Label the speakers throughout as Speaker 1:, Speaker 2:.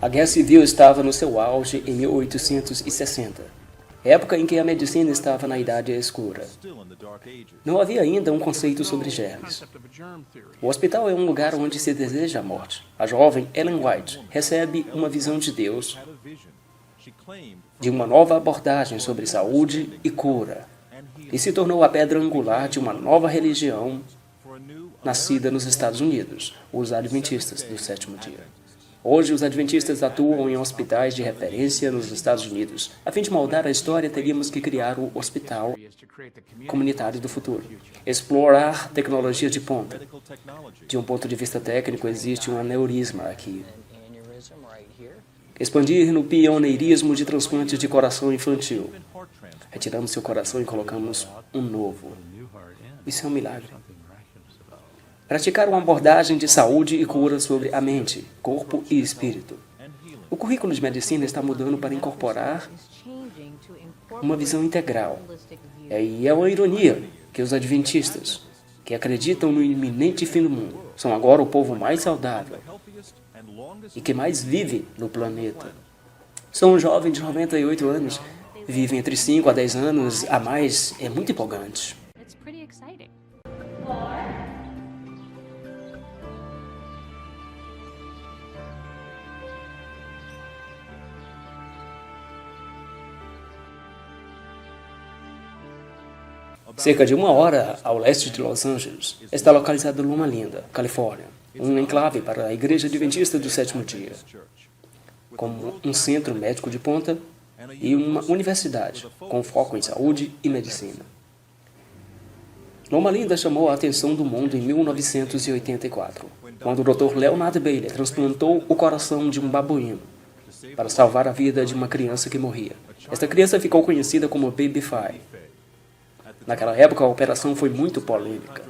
Speaker 1: A Guerra Civil estava no seu auge em 1860, época em que a medicina estava na Idade Escura. Não havia ainda um conceito sobre germes. O hospital é um lugar onde se deseja a morte. A jovem Ellen White recebe uma visão de Deus, de uma nova abordagem sobre saúde e cura, e se tornou a pedra angular de uma nova religião nascida nos Estados Unidos, os Adventistas do Sétimo Dia. Hoje, os Adventistas atuam em hospitais de referência nos Estados Unidos. A fim de moldar a história, teríamos que criar o Hospital Comunitário do Futuro. Explorar tecnologia de ponta. De um ponto de vista técnico, existe um aneurisma aqui. Expandir no pioneirismo de transplantes de coração infantil. Retiramos seu coração e colocamos um novo. Isso é um milagre. Praticar uma abordagem de saúde e cura sobre a mente, corpo e espírito. O currículo de medicina está mudando para incorporar uma visão integral. E é uma ironia que os adventistas, que acreditam no iminente fim do mundo, são agora o povo mais saudável e que mais vive no planeta. São um jovem de 98 anos, vive entre 5 a 10 anos a mais, é muito empolgante. Cerca de 1 hora ao leste de Los Angeles, está localizada Loma Linda, Califórnia, um enclave para a Igreja Adventista do Sétimo Dia, como um centro médico de ponta e uma universidade, com foco em saúde e medicina. Loma Linda chamou a atenção do mundo em 1984, quando o Dr. Leonard Bailey transplantou o coração de um babuíno para salvar a vida de uma criança que morria. Esta criança ficou conhecida como Baby Phi. Naquela época, a operação foi muito polêmica.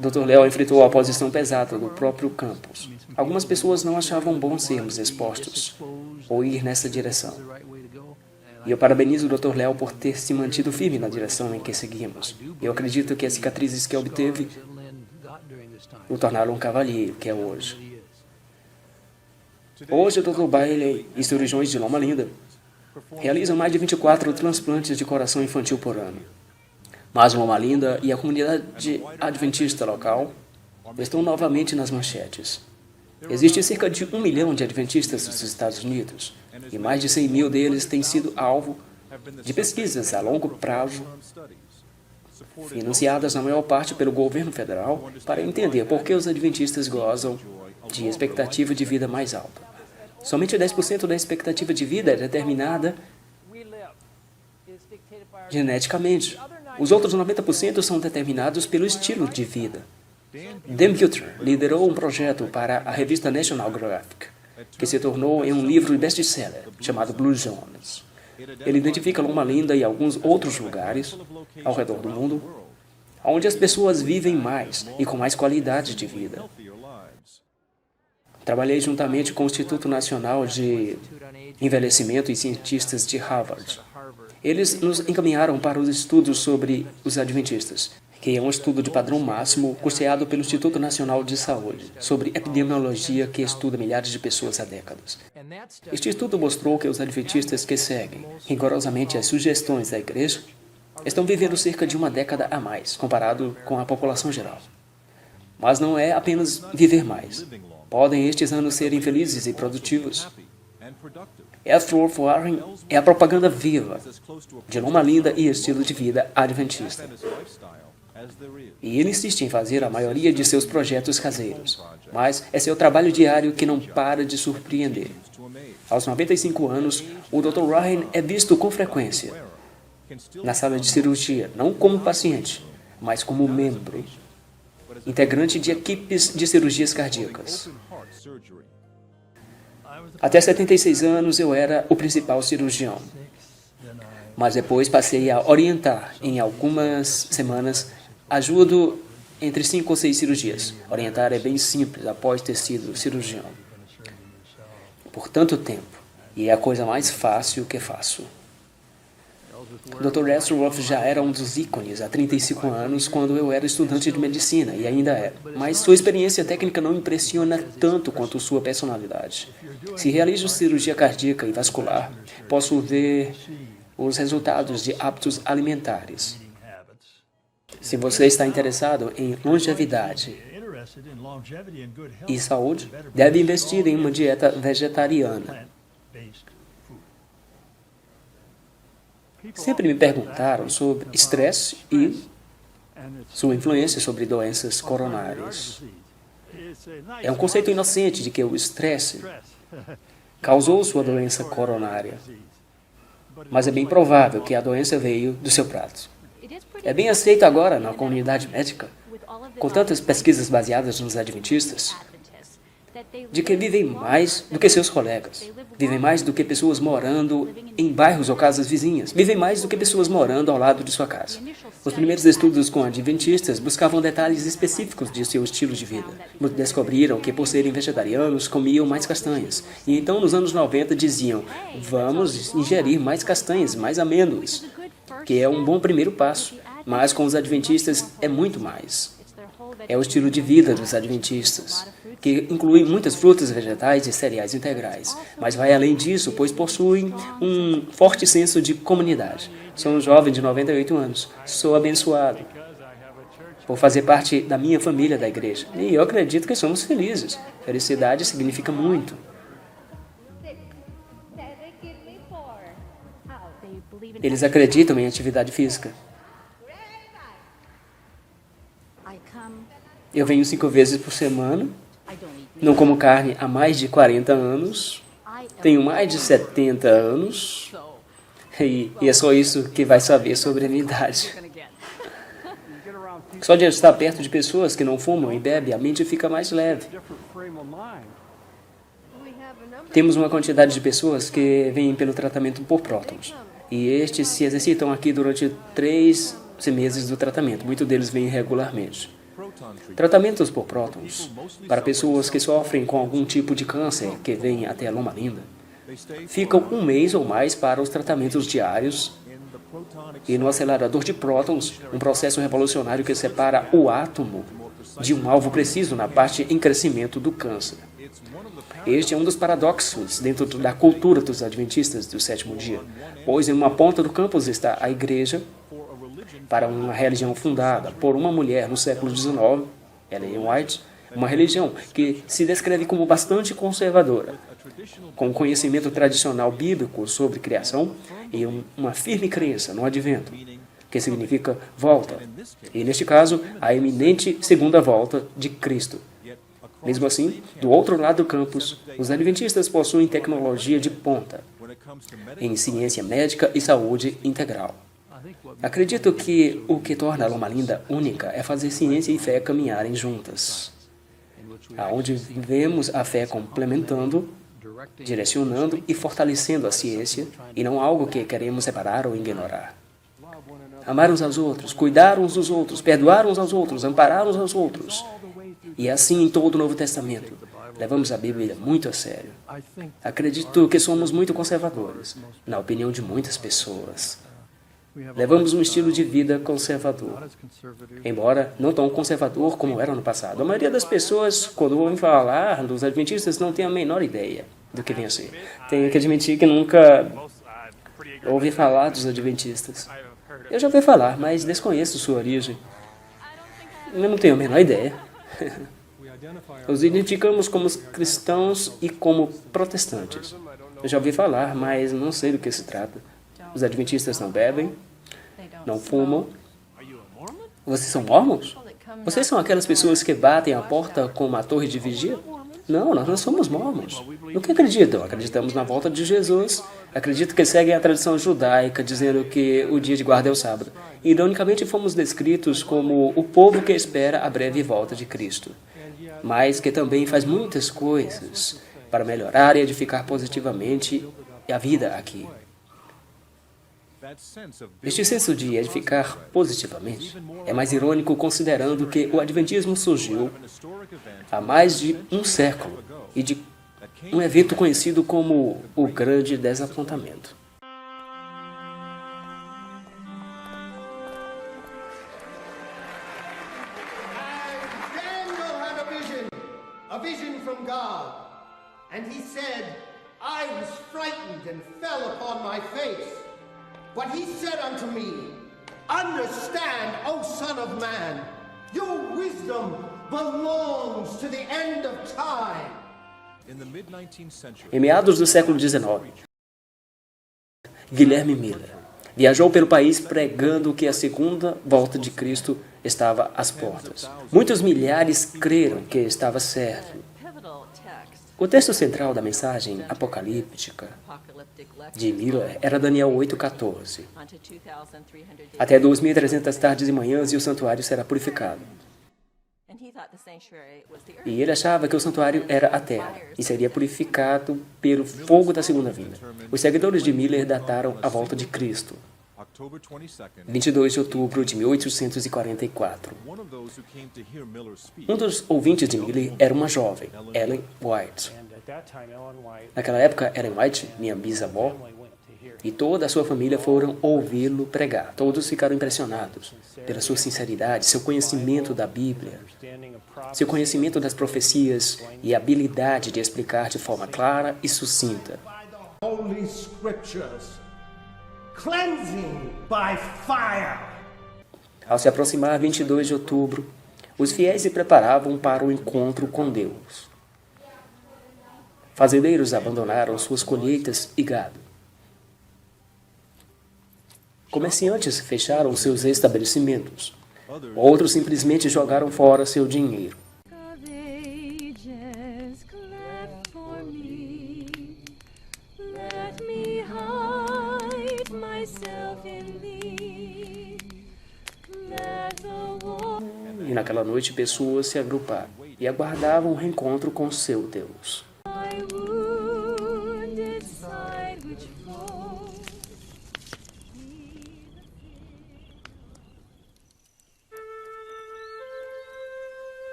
Speaker 1: Dr. Léo enfrentou a oposição pesada do próprio campus. Algumas pessoas não achavam bom sermos expostos ou ir nessa direção. E eu parabenizo o Dr. Léo por ter se mantido firme na direção em que seguimos. Eu acredito que as cicatrizes que obteve o tornaram um cavalheiro que é hoje. Hoje, o Dr. Bailey e cirurgiões de Loma Linda realizam mais de 24 transplantes de coração infantil por ano. Mas Loma Linda e a comunidade adventista local estão novamente nas manchetes. Existe cerca de 1 milhão de adventistas nos Estados Unidos, e mais de 100 mil deles têm sido alvo de pesquisas a longo prazo, financiadas na maior parte pelo governo federal, para entender por que os adventistas gozam de expectativa de vida mais alta. Somente 10% da expectativa de vida é determinada geneticamente. Os outros 90% são determinados pelo estilo de vida. Dan Buettner liderou um projeto para a revista National Geographic, que se tornou em um livro best-seller chamado Blue Zones. Ele identifica Loma Linda e alguns outros lugares ao redor do mundo, onde as pessoas vivem mais e com mais qualidade de vida. Trabalhei juntamente com o Instituto Nacional de Envelhecimento e cientistas de Harvard. Eles nos encaminharam para os estudos sobre os adventistas, que é um estudo de padrão máximo custeado pelo Instituto Nacional de Saúde, sobre epidemiologia que estuda milhares de pessoas há décadas. Este estudo mostrou que os adventistas que seguem rigorosamente as sugestões da igreja estão vivendo cerca de 1 década a mais, comparado com a população geral. Mas não é apenas viver mais. Podem estes anos serem felizes e produtivos. Ellsworth Warren é a propaganda viva de Loma Linda e estilo de vida adventista. E ele insiste em fazer a maioria de seus projetos caseiros, mas é seu trabalho diário que não para de surpreender. Aos 95 anos, o Dr. Ryan é visto com frequência na sala de cirurgia, não como paciente, mas como membro, integrante de equipes de cirurgias cardíacas. Até 76 anos eu era o principal cirurgião, mas depois passei a orientar. Em algumas semanas, ajudo entre 5 ou 6 cirurgias. Orientar é bem simples após ter sido cirurgião por tanto tempo, e é a coisa mais fácil que faço. Dr. Astroworth já era um dos ícones há 35 anos quando eu era estudante de medicina, e ainda é. Mas sua experiência técnica não impressiona tanto quanto sua personalidade. Se realizo cirurgia cardíaca e vascular, posso ver os resultados de hábitos alimentares. Se você está interessado em longevidade e saúde, deve investir em uma dieta vegetariana. Sempre me perguntaram sobre estresse e sua influência sobre doenças coronárias. É um conceito inocente de que o estresse causou sua doença coronária, mas é bem provável que a doença veio do seu prato. É bem aceito agora na comunidade médica, com tantas pesquisas baseadas nos adventistas, de que vivem mais do que seus colegas, vivem mais do que pessoas morando em bairros ou casas vizinhas, vivem mais do que pessoas morando ao lado de sua casa. Os primeiros estudos com adventistas buscavam detalhes específicos de seu estilo de vida. Descobriram que, por serem vegetarianos, comiam mais castanhas. E então, nos anos 90, diziam, vamos ingerir mais castanhas, mais amêndoas, que é um bom primeiro passo. Mas com os adventistas é muito mais. É o estilo de vida dos adventistas, que inclui muitas frutas, vegetais e cereais integrais, mas vai além disso, pois possuem um forte senso de comunidade. Sou um jovem de 98 anos, sou abençoado por fazer parte da minha família da igreja, e eu acredito que somos felizes. Felicidade significa muito. Eles acreditam em atividade física. Eu venho 5 vezes por semana, não como carne há mais de 40 anos, tenho mais de 70 anos, e é só isso que vai saber sobre a minha idade. Só de estar perto de pessoas que não fumam e bebem, a mente fica mais leve. Temos uma quantidade de pessoas que vêm pelo tratamento por prótons, e estes se exercitam aqui durante 3 meses do tratamento, muitos deles vêm regularmente. Tratamentos por prótons para pessoas que sofrem com algum tipo de câncer que vem até a Loma Linda ficam 1 mês ou mais para os tratamentos diários e no acelerador de prótons, um processo revolucionário que separa o átomo de um alvo preciso na parte em crescimento do câncer. Este é um dos paradoxos dentro da cultura dos adventistas do sétimo dia, pois em uma ponta do campus está a igreja para uma religião fundada por uma mulher no século XIX, Ellen White, uma religião que se descreve como bastante conservadora, com conhecimento tradicional bíblico sobre criação e uma firme crença no advento, que significa volta, e neste caso, a iminente segunda volta de Cristo. Mesmo assim, do outro lado do campus, os adventistas possuem tecnologia de ponta em ciência médica e saúde integral. Acredito que o que torna a Loma Linda única é fazer ciência e fé caminharem juntas, aonde vivemos a fé complementando, direcionando e fortalecendo a ciência, e não algo que queremos separar ou ignorar. Amar uns aos outros, cuidar uns dos outros, perdoar uns aos outros, amparar uns aos outros. E assim em todo o Novo Testamento. Levamos a Bíblia muito a sério. Acredito que somos muito conservadores, na opinião de muitas pessoas. Levamos um estilo de vida conservador, embora não tão conservador como era no passado. A maioria das pessoas, quando ouvem falar dos adventistas, não tem a menor ideia do que vem a ser. Tenho que admitir que nunca ouvi falar dos adventistas. Eu já ouvi falar, mas desconheço sua origem. Eu não tenho a menor ideia. Os identificamos como cristãos e como protestantes. Eu já ouvi falar, mas não sei do que se trata. Os adventistas não bebem, não fumam. Vocês são mormons? Vocês são aquelas pessoas que batem a porta com uma torre de vigia? Não, nós não somos mormons. No que acreditam? Acreditamos na volta de Jesus. Acredito que seguem a tradição judaica, dizendo que o dia de guarda é o sábado. Ironicamente, fomos descritos como o povo que espera a breve volta de Cristo, mas que também faz muitas coisas para melhorar e edificar positivamente a vida aqui. Este senso de edificar positivamente é mais irônico considerando que o Adventismo surgiu há mais de um século e de um evento conhecido como o Grande Desapontamento.
Speaker 2: vision from God, and he said, I was frightened and fell upon my face. But he said unto me, understand, O Son of Man, your wisdom belongs to the end of time.
Speaker 1: Em meados do século XIX, Guilherme Miller viajou pelo país pregando que a segunda volta de Cristo estava às portas. Muitos milhares creram que estava certo. O texto central da mensagem apocalíptica de Miller era Daniel 8,14. Até 2.300 tardes e manhãs e o santuário será purificado. E ele achava que o santuário era a terra e seria purificado pelo fogo da segunda vinda. Os seguidores de Miller dataram a volta de Cristo, 22 de outubro de 1844. Um dos ouvintes de Miller era uma jovem, Ellen White. Naquela época, Ellen White, minha bisavó, e toda a sua família foram ouvi-lo pregar. Todos ficaram impressionados pela sua sinceridade, seu conhecimento da Bíblia, seu conhecimento das profecias e habilidade de explicar de forma clara e sucinta. Ao se aproximar 22 de outubro, os fiéis se preparavam para o encontro com Deus. Fazendeiros abandonaram suas colheitas e gado. Comerciantes fecharam seus estabelecimentos. Outros simplesmente jogaram fora seu dinheiro. E naquela noite pessoas se agruparam e aguardavam o reencontro com seu Deus.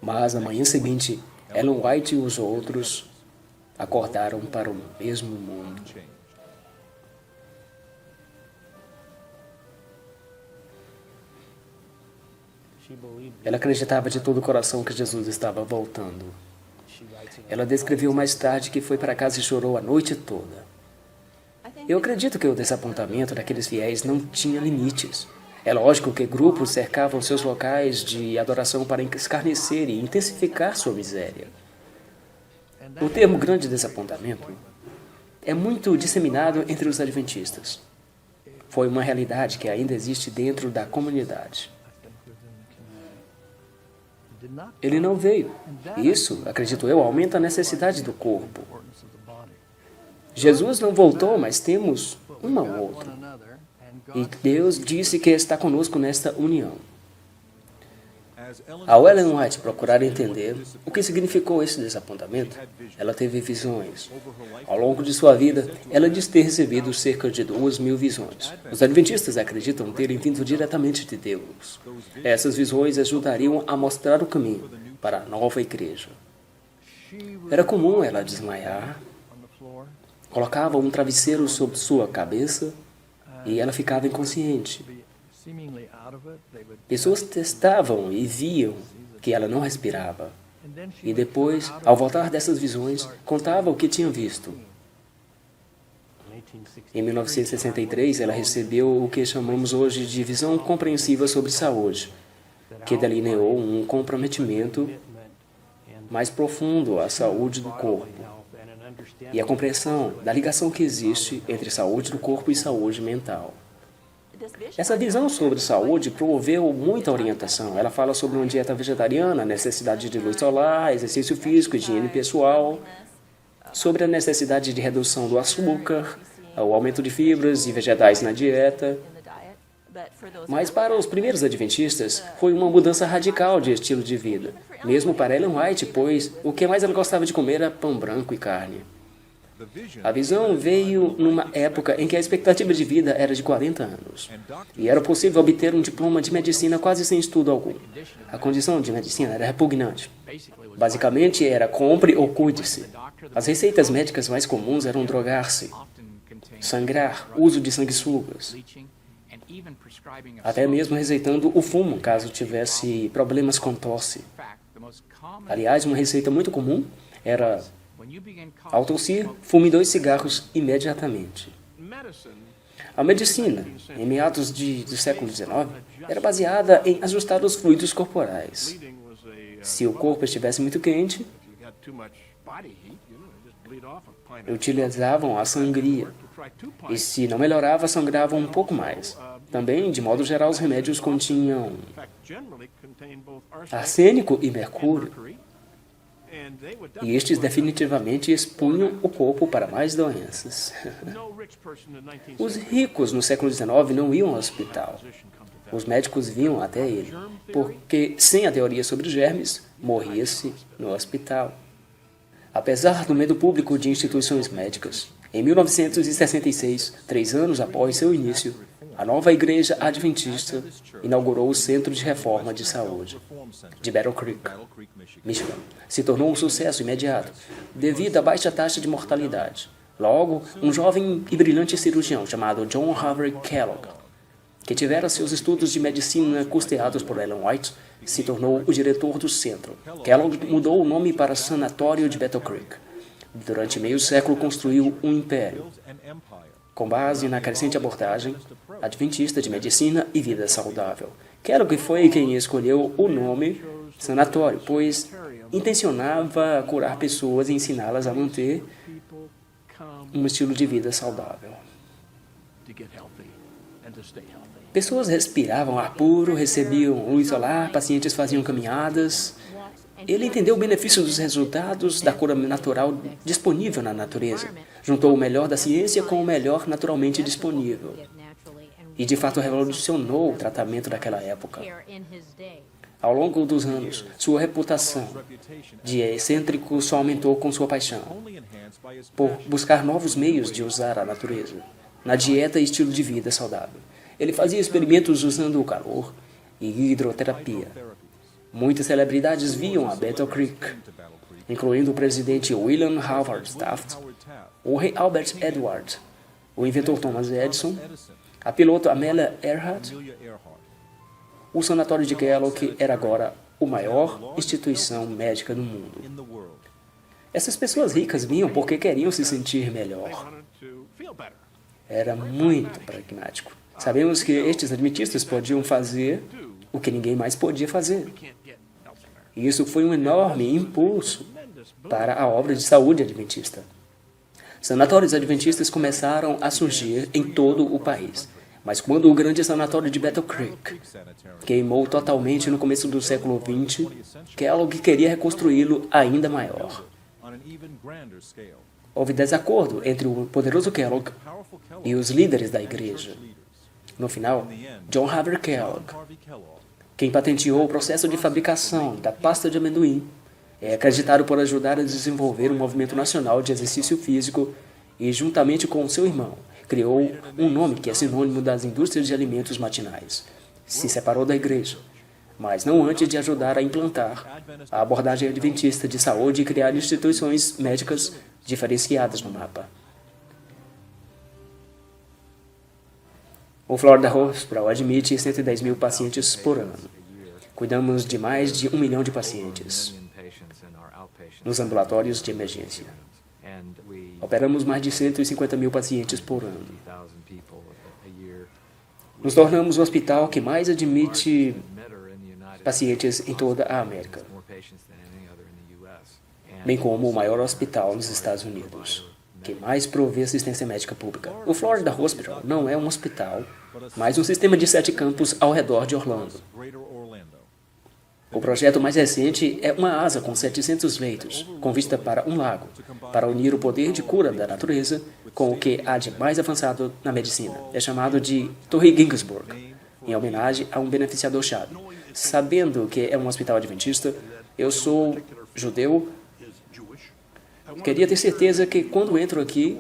Speaker 1: Mas na manhã seguinte, Ellen White e os outros acordaram para o mesmo mundo. Ela acreditava de todo o coração que Jesus estava voltando. Ela descreveu mais tarde que foi para casa e chorou a noite toda. Eu acredito que o desapontamento daqueles fiéis não tinha limites. É lógico que grupos cercavam seus locais de adoração para escarnecer e intensificar sua miséria. O termo grande desapontamento é muito disseminado entre os adventistas. Foi uma realidade que ainda existe dentro da comunidade. Ele não veio. Isso, acredito eu, aumenta a necessidade do corpo. Jesus não voltou, mas temos um ao outro. E Deus disse que está conosco nesta união. Ao Ellen White procurar entender o que significou esse desapontamento, ela teve visões. Ao longo de sua vida, ela diz ter recebido cerca de 2.000 visões. Os adventistas acreditam terem vindo diretamente de Deus. Essas visões ajudariam a mostrar o caminho para a nova igreja. Era comum ela desmaiar, colocava um travesseiro sobre sua cabeça e ela ficava inconsciente. Pessoas testavam e viam que ela não respirava. E depois, ao voltar dessas visões, contava o que tinha visto. Em 1963, ela recebeu o que chamamos hoje de visão compreensiva sobre saúde, que delineou um comprometimento mais profundo à saúde do corpo e a compreensão da ligação que existe entre saúde do corpo e saúde mental. Essa visão sobre saúde promoveu muita orientação. Ela fala sobre uma dieta vegetariana, a necessidade de luz solar, exercício físico, higiene pessoal, sobre a necessidade de redução do açúcar, o aumento de fibras e vegetais na dieta. Mas para os primeiros adventistas, foi uma mudança radical de estilo de vida. Mesmo para Ellen White, pois o que mais ela gostava de comer era pão branco e carne. A visão veio numa época em que a expectativa de vida era de 40 anos. E era possível obter um diploma de medicina quase sem estudo algum. A condição de medicina era repugnante. Basicamente era compre ou cuide-se. As receitas médicas mais comuns eram drogar-se, sangrar, uso de sanguessugas, até mesmo receitando o fumo caso tivesse problemas com tosse. Aliás, uma receita muito comum era, ao tossir, fume 2 cigarros imediatamente. A medicina, em meados do século XIX, era baseada em ajustar os fluidos corporais. Se o corpo estivesse muito quente, utilizavam a sangria. E se não melhorava, sangravam um pouco mais. Também, de modo geral, os remédios continham arsênico e mercúrio. E estes definitivamente expunham o corpo para mais doenças. Os ricos no século XIX não iam ao hospital. Os médicos vinham até ele, porque, sem a teoria sobre germes, morria-se no hospital. Apesar do medo público de instituições médicas, em 1966, 3 anos após seu início, a nova Igreja Adventista inaugurou o Centro de Reforma de Saúde de Battle Creek, Michigan. Se tornou um sucesso imediato, devido à baixa taxa de mortalidade. Logo, um jovem e brilhante cirurgião chamado John Harvey Kellogg, que tivera seus estudos de medicina custeados por Ellen White, se tornou o diretor do centro. Kellogg mudou o nome para Sanatório de Battle Creek. Durante meio século construiu um império, com base na crescente abordagem adventista de medicina e vida saudável. Kellogg foi quem escolheu o nome sanatório, pois intencionava curar pessoas e ensiná-las a manter um estilo de vida saudável. Pessoas respiravam ar puro, recebiam luz solar, pacientes faziam caminhadas. Ele entendeu o benefício dos resultados da cura natural disponível na natureza. Juntou o melhor da ciência com o melhor naturalmente disponível. E, de fato, revolucionou o tratamento daquela época. Ao longo dos anos, sua reputação de excêntrico só aumentou com sua paixão por buscar novos meios de usar a natureza na dieta e estilo de vida saudável. Ele fazia experimentos usando o calor e hidroterapia. Muitas celebridades vinham a Battle Creek, incluindo o presidente William Howard Taft, o rei Albert Edward, o inventor Thomas Edison, a piloto Amelia Earhart. O sanatório de Kellogg era agora a maior instituição médica do mundo. Essas pessoas ricas vinham porque queriam se sentir melhor. Era muito pragmático. Sabemos que estes adventistas podiam fazer o que ninguém mais podia fazer. E isso foi um enorme impulso para a obra de saúde adventista. Sanatórios adventistas começaram a surgir em todo o país. Mas quando o grande sanatório de Battle Creek queimou totalmente no começo do século XX, Kellogg queria reconstruí-lo ainda maior. Houve desacordo entre o poderoso Kellogg e os líderes da igreja. No final, John Harvey Kellogg, quem patenteou o processo de fabricação da pasta de amendoim, é acreditado por ajudar a desenvolver um movimento nacional de exercício físico e, juntamente com seu irmão, criou um nome que é sinônimo das indústrias de alimentos matinais. Se separou da igreja, mas não antes de ajudar a implantar a abordagem adventista de saúde e criar instituições médicas diferenciadas no mapa. O Florida Hospital admite 110 mil pacientes por ano. Cuidamos de mais de 1 milhão de pacientes nos ambulatórios de emergência. Operamos mais de 150 mil pacientes por ano. Nos tornamos o hospital que mais admite pacientes em toda a América, bem como o maior hospital nos Estados Unidos, que mais provê assistência médica pública. O Florida Hospital não é um hospital, mas um sistema de 7 campos ao redor de Orlando. O projeto mais recente é uma asa com 700 leitos, com vista para um lago, para unir o poder de cura da natureza com o que há de mais avançado na medicina. É chamado de Torre Ginsburg, em homenagem a um beneficiador-chave. Sabendo que é um hospital adventista, eu sou judeu, queria ter certeza que quando entro aqui,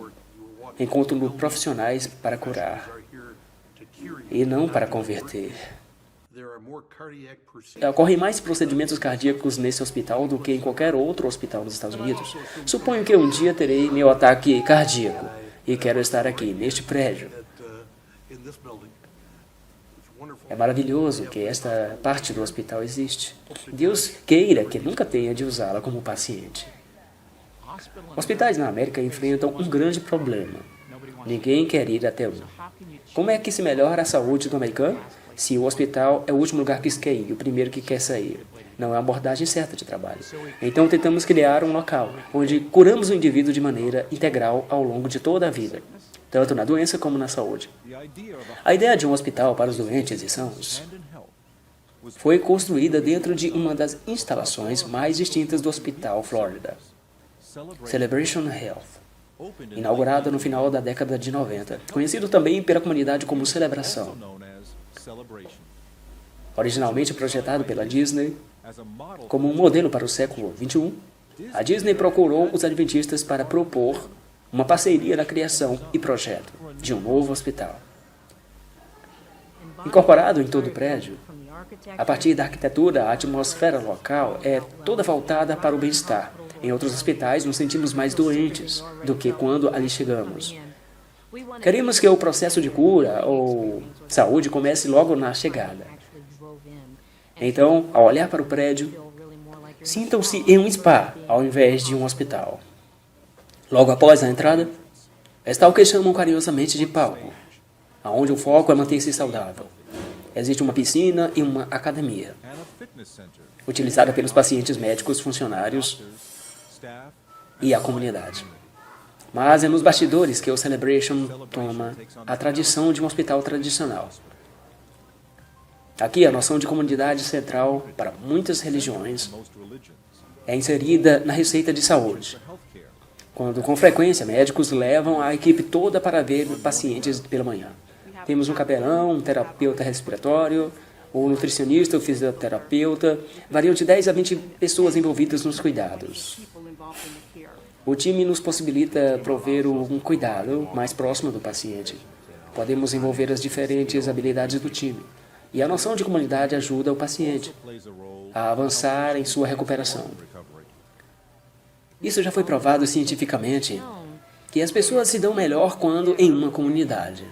Speaker 1: encontro profissionais para curar e não para converter. Ocorrem mais procedimentos cardíacos nesse hospital do que em qualquer outro hospital nos Estados Unidos. Suponho que um dia terei meu ataque cardíaco e quero estar aqui, neste prédio. É maravilhoso que esta parte do hospital existe. Deus queira que nunca tenha de usá-la como paciente. Hospitais na América enfrentam um grande problema. Ninguém quer ir até um. Como é que se melhora a saúde do americano se o hospital é o último lugar que se quer ir e o primeiro que quer sair? Não é a abordagem certa de trabalho. Então tentamos criar um local onde curamos o indivíduo de maneira integral ao longo de toda a vida, tanto na doença como na saúde. A ideia de um hospital para os doentes e sãos foi construída dentro de uma das instalações mais distintas do Hospital Florida, Celebration Health, inaugurado no final da década de 90, conhecido também pela comunidade como Celebração. Originalmente projetado pela Disney como um modelo para o século XXI, a Disney procurou os adventistas para propor uma parceria na criação e projeto de um novo hospital. Incorporado em todo o prédio, a partir da arquitetura, a atmosfera local é toda voltada para o bem-estar. Em outros hospitais, nos sentimos mais doentes do que quando ali chegamos. Queremos que o processo de cura ou saúde comece logo na chegada. Então, ao olhar para o prédio, sintam-se em um spa ao invés de um hospital. Logo após a entrada, está o que chamam carinhosamente de palco, onde o foco é manter-se saudável. Existe uma piscina e uma academia, utilizada pelos pacientes médicos, funcionários e a comunidade. Mas é nos bastidores que o Celebration toma a tradição de um hospital tradicional. Aqui, a noção de comunidade central para muitas religiões é inserida na receita de saúde, quando com frequência médicos levam a equipe toda para ver pacientes pela manhã. Temos um capelão, um terapeuta respiratório, o nutricionista, o fisioterapeuta, variam de 10 a 20 pessoas envolvidas nos cuidados. O time nos possibilita prover um cuidado mais próximo do paciente. Podemos envolver as diferentes habilidades do time. E a noção de comunidade ajuda o paciente a avançar em sua recuperação. Isso já foi provado cientificamente, que as pessoas se dão melhor quando em uma comunidade.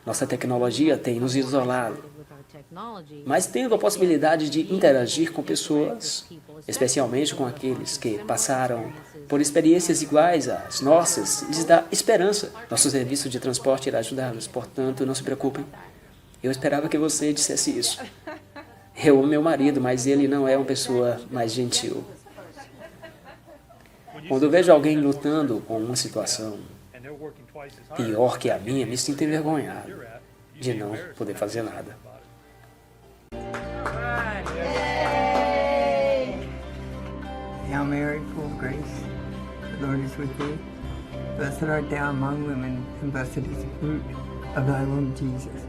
Speaker 1: Nossa tecnologia tem nos isolado, mas tendo a possibilidade de interagir com pessoas, especialmente com aqueles que passaram por experiências iguais às nossas, lhes dá esperança. Nosso serviço de transporte irá ajudá-los, portanto, não se preocupem. Eu esperava que você dissesse isso. Eu amo meu marido, mas ele não é uma pessoa mais gentil. Quando eu vejo alguém lutando com uma situação pior que a minha, me sinto envergonhado de não poder fazer nada.
Speaker 3: Hail Mary, full of grace, the Lord is with thee. Blessed art thou among women, and blessed is the fruit of thy womb, Jesus.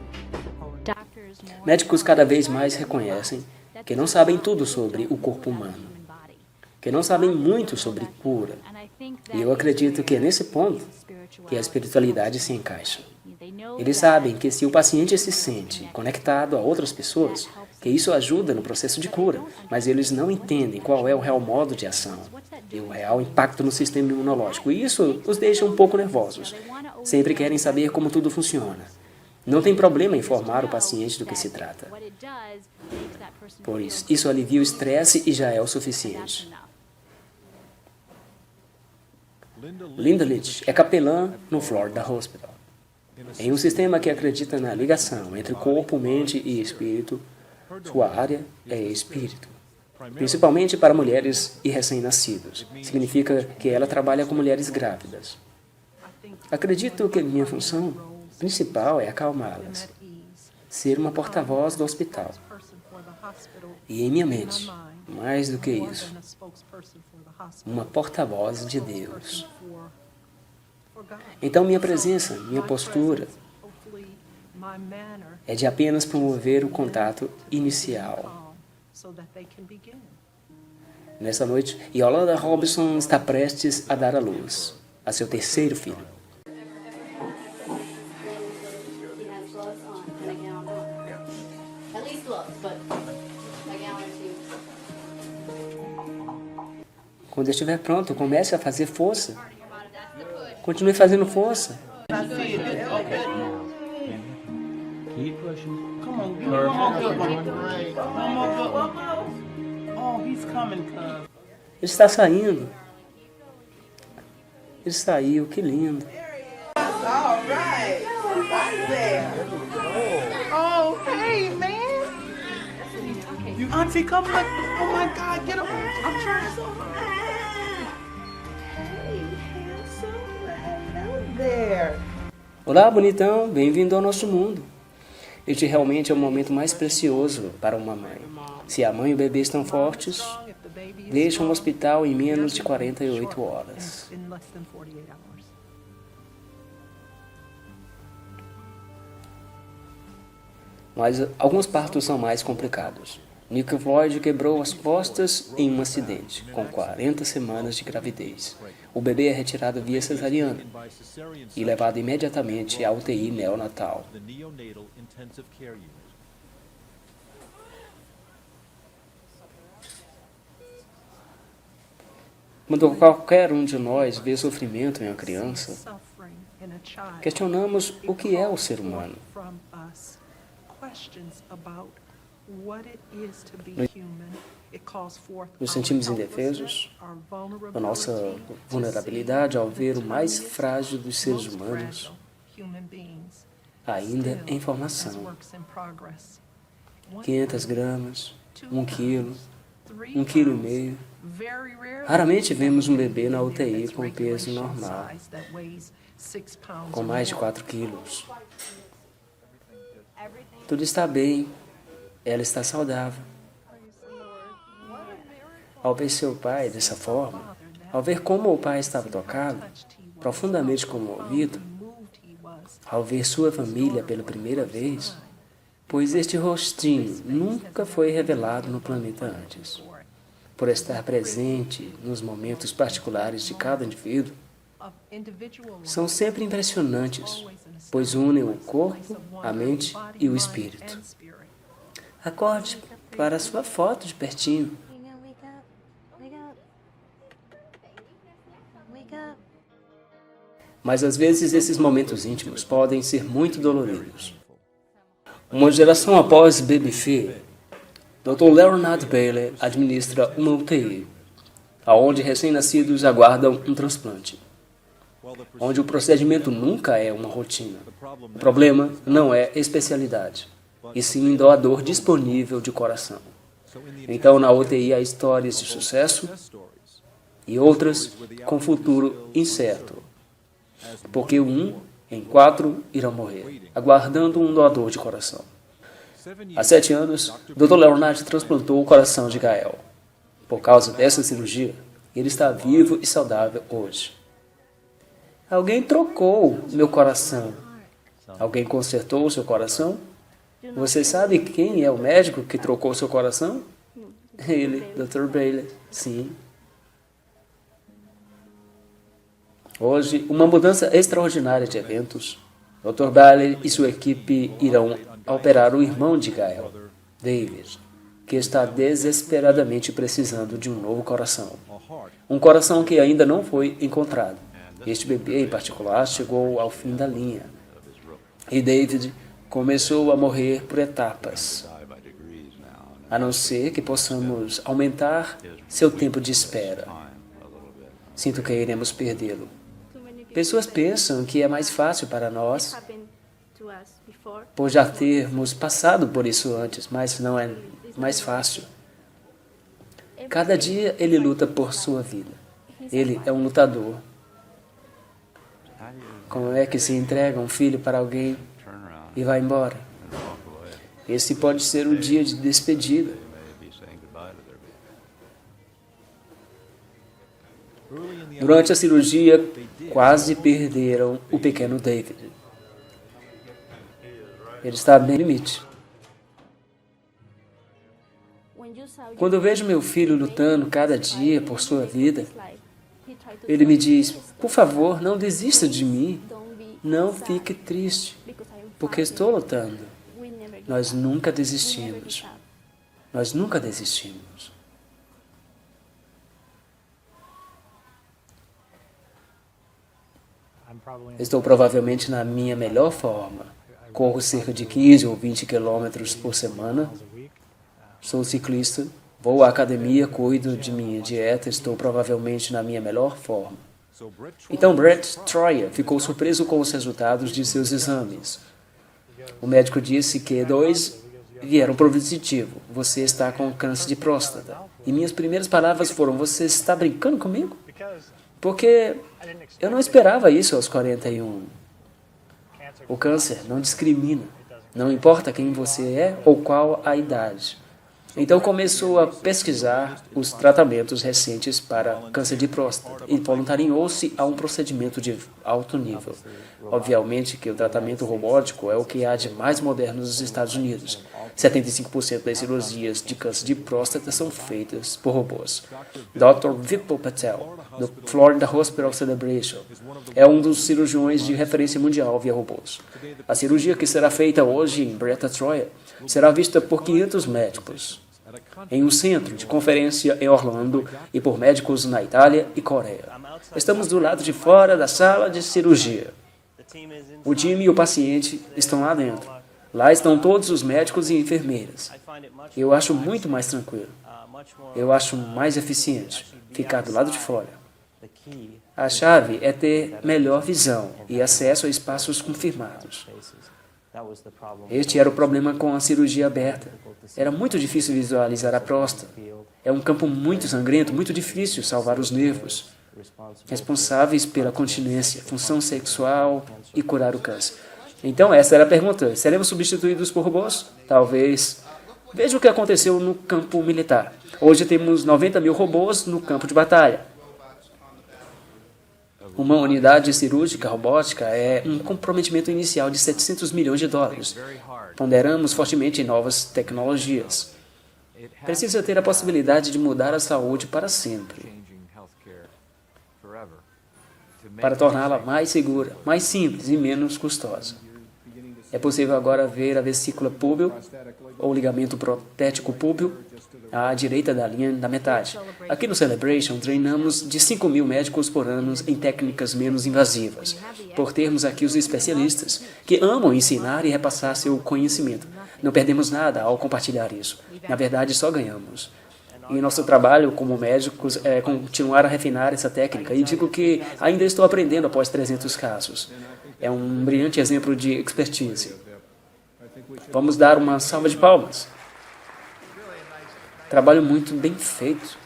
Speaker 1: Médicos cada vez mais reconhecem que não sabem tudo sobre o corpo humano, que não sabem muito sobre cura. E eu acredito que é nesse ponto que a espiritualidade se encaixa. Eles sabem que se o paciente se sente conectado a outras pessoas, que isso ajuda no processo de cura, mas eles não entendem qual é o real modo de ação e o real impacto no sistema imunológico. E isso os deixa um pouco nervosos. Sempre querem saber como tudo funciona. Não tem problema em informar o paciente do que se trata. Por isso alivia o estresse e já é o suficiente. Linda Litch é capelã no Florida Hospital. Em um sistema que acredita na ligação entre corpo, mente e espírito, sua área é espírito. Principalmente para mulheres e recém-nascidos. Significa que ela trabalha com mulheres grávidas. Acredito que minha função principal é acalmá-las, ser uma porta-voz do hospital. E em minha mente, mais do que isso, uma porta-voz de Deus. Então minha presença, minha postura, é de apenas promover o contato inicial. Nessa noite, Yolanda Robinson está prestes a dar à luz a seu terceiro filho. Quando estiver pronto, comece a fazer força. Continue fazendo força.
Speaker 4: Keep pushing. Come on, give me one more good one. One more good one. Oh, he's coming, cuz.
Speaker 1: Ele está saindo. Ele saiu, que lindo.
Speaker 5: All right. Right there. Oh, hey, man.
Speaker 4: You auntie, come look. Oh my God, get him. I'm trying so hard.
Speaker 5: Hey, handsome. Hello there.
Speaker 1: Olá, bonitão, bem-vindo ao nosso mundo. Este realmente é o momento mais precioso para uma mãe. Se a mãe e o bebê estão fortes, deixam o hospital em menos de 48 horas. Mas alguns partos são mais complicados. Nick Floyd quebrou as costas em um acidente, com 40 semanas de gravidez. O bebê é retirado via cesariana e levado imediatamente à UTI neonatal. Quando qualquer um de nós vê sofrimento em uma criança, questionamos o que é o ser humano. Nos sentimos indefesos, a nossa vulnerabilidade ao ver o mais frágil dos seres humanos ainda em formação. 500 gramas, 1 quilo, 1,5 kg. Raramente vemos um bebê na UTI com peso normal, com mais de 4 quilos. Tudo está bem, ela está saudável. Ao ver seu pai dessa forma, ao ver como o pai estava tocado, profundamente comovido, ao ver sua família pela primeira vez, pois este rostinho nunca foi revelado no planeta antes, por estar presente nos momentos particulares de cada indivíduo, são sempre impressionantes, pois unem o corpo, a mente e o espírito. Acorde para a sua foto de pertinho. Mas às vezes esses momentos íntimos podem ser muito doloridos. Uma geração após Baby Fear, Dr. Leonard Bailey administra uma UTI, onde recém-nascidos aguardam um transplante, onde o procedimento nunca é uma rotina. O problema não é especialidade, e sim doador disponível de coração. Então, na UTI há histórias de sucesso e outras com futuro incerto, porque 1 em 4 irão morrer, aguardando um doador de coração. Há 7 anos, Dr. Leonard transplantou o coração de Gael. Por causa dessa cirurgia, ele está vivo e saudável hoje. Alguém trocou meu coração. Alguém consertou o seu coração? Você sabe quem é o médico que trocou seu coração? Ele, Dr. Bailey. Sim. Hoje, uma mudança extraordinária de eventos. Dr. Bailey e sua equipe irão operar o irmão de Gael, David, que está desesperadamente precisando de um novo coração. Um coração que ainda não foi encontrado. Este bebê, em particular, chegou ao fim da linha. E David começou a morrer por etapas, a não ser que possamos aumentar seu tempo de espera. Sinto que iremos perdê-lo. Pessoas pensam que é mais fácil para nós, por já termos passado por isso antes, mas não é mais fácil. Cada dia ele luta por sua vida. Ele é um lutador. Como é que se entrega um filho para alguém e vai embora? Esse pode ser o dia de despedida. Durante a cirurgia, quase perderam o pequeno David. Ele está bem no limite. Quando eu vejo meu filho lutando cada dia por sua vida, ele me diz, por favor, não desista de mim. Não fique triste, porque estou lutando. Nós nunca desistimos. Nós nunca desistimos. Estou provavelmente na minha melhor forma, Corro cerca de 15 ou 20 quilômetros por semana. Sou ciclista. Vou à academia, cuido de minha dieta, estou provavelmente na minha melhor forma. Então Brett Troyer ficou surpreso com os resultados de seus exames. O médico disse que 2 vieram positivo. Você está com câncer de próstata. E minhas primeiras palavras foram: você está brincando comigo? Porque eu não esperava isso aos 41. O câncer não discrimina. Não importa quem você é ou qual a idade. Então começou a pesquisar os tratamentos recentes para câncer de próstata e voluntariou-se a um procedimento de alto nível. Obviamente que o tratamento robótico é o que há de mais moderno nos Estados Unidos. 75% das cirurgias de câncer de próstata são feitas por robôs. Dr. Vipul Patel, do Florida Hospital Celebration, é um dos cirurgiões de referência mundial via robôs. A cirurgia que será feita hoje em Brett Troyer será vista por 500 médicos em um centro de conferência em Orlando e por médicos na Itália e Coreia. Estamos do lado de fora da sala de cirurgia. O time e o paciente estão lá dentro. Lá estão todos os médicos e enfermeiras. Eu acho muito mais tranquilo. Eu acho mais eficiente ficar do lado de fora. A chave é ter melhor visão e acesso a espaços confirmados. Este era o problema com a cirurgia aberta. Era muito difícil visualizar a próstata. É um campo muito sangrento, muito difícil salvar os nervos responsáveis pela continência, função sexual e curar o câncer. Então, essa era a pergunta. Seremos substituídos por robôs? Talvez. Veja o que aconteceu no campo militar. Hoje temos 90 mil robôs no campo de batalha. Uma unidade cirúrgica robótica é um comprometimento inicial de 700 milhões de dólares. Ponderamos fortemente em novas tecnologias. Precisa ter a possibilidade de mudar a saúde para sempre, para torná-la mais segura, mais simples e menos custosa. É possível agora ver a vesícula púbil, ou ligamento protético púbil, à direita da linha da metade. Aqui no Celebration, treinamos de 5 mil médicos por ano em técnicas menos invasivas, por termos aqui os especialistas que amam ensinar e repassar seu conhecimento. Não perdemos nada ao compartilhar isso. Na verdade, só ganhamos. E nosso trabalho como médicos é continuar a refinar essa técnica. E digo que ainda estou aprendendo após 300 casos. É um brilhante exemplo de expertise. Vamos dar uma salva de palmas. Trabalho muito bem feito.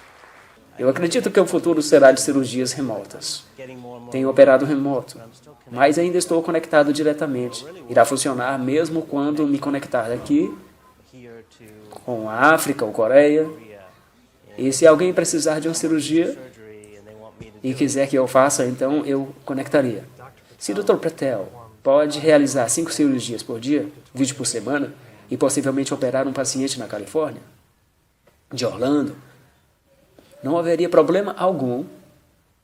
Speaker 1: Eu acredito que o futuro será de cirurgias remotas. Tenho operado remoto, mas ainda estou conectado diretamente. Irá funcionar mesmo quando me conectar daqui, com a África ou Coreia. E se alguém precisar de uma cirurgia e quiser que eu faça, então eu conectaria. Se o Dr. Patel pode realizar 5 cirurgias por dia, 20 por semana, e possivelmente operar um paciente na Califórnia, de Orlando, não haveria problema algum,